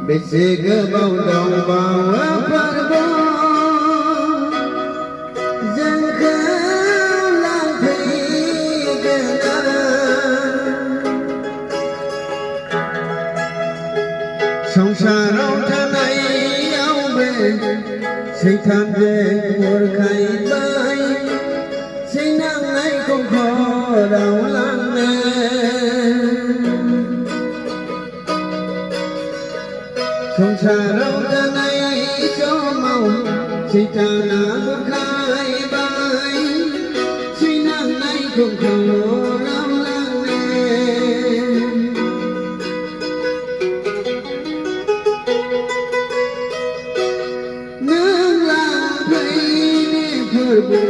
बेसे गोबाव दावबाफोरबो जोंखौ लांफैगोन संसाराव थानायावबो सैथानजों हरखायबाय सैनांनायखौ खराव लांनो संसाराव थानाय समाव सैताना बुरखायबाय सैनांनायखौ खराव लांनो नों लांफैनो फोरबो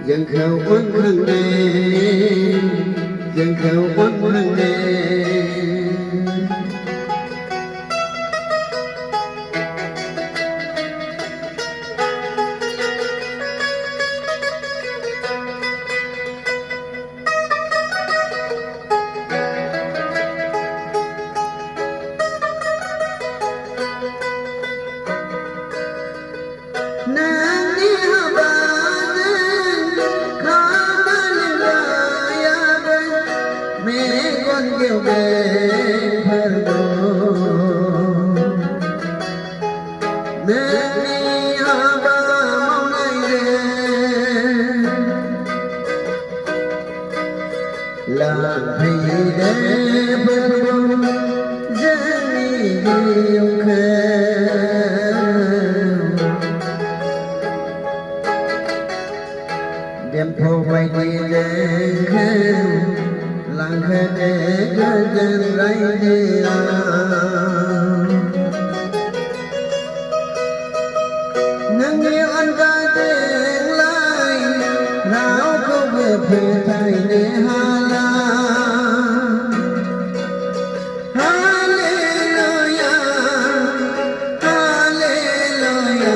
जोंखौ अनखांदों जोंखौ अनखांदों नोंनि हाबाजों खामानियाबो मेगन गेवगोन फोरबो नोंनि हाबा मावनायजों लांफैदो फोरबो जोंनि जिउखौ देम्फौ बायदि जोंखौ लांहोदो गोजोन रायजोआव नोंनि अनगा जोंलाय रावखौबो फोथायनो हाला हालेलुया हालेलुया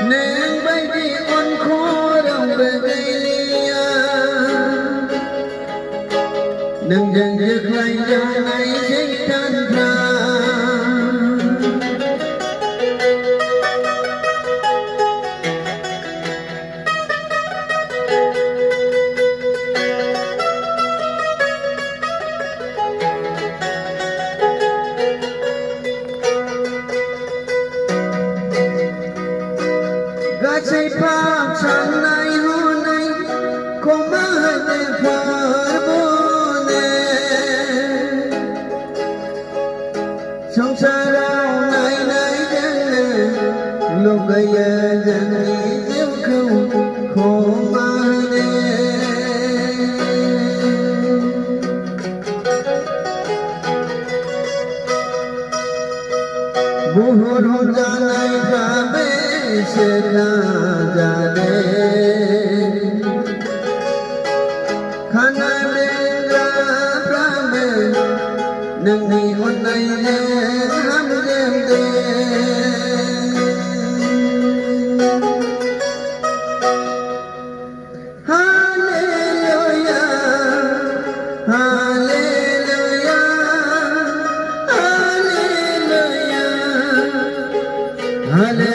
नों बायदि अनखरावबो गैलिया नोंजों जोख्लाय जानाय सैतानफ्रा गासै पाप साननाय हनायखौ माहोनो फोरबोनो संसाराव नायनायजोंनो लुगैयो जोंनि जिउखौ खोमानो बुहुत रंजानायफ्राबो सेखा जादों खाना बेंग्राफ्राबो नोंनि अननायजों हामजोबदों हालेलुया हालेलुया हालेलुया हालेलुया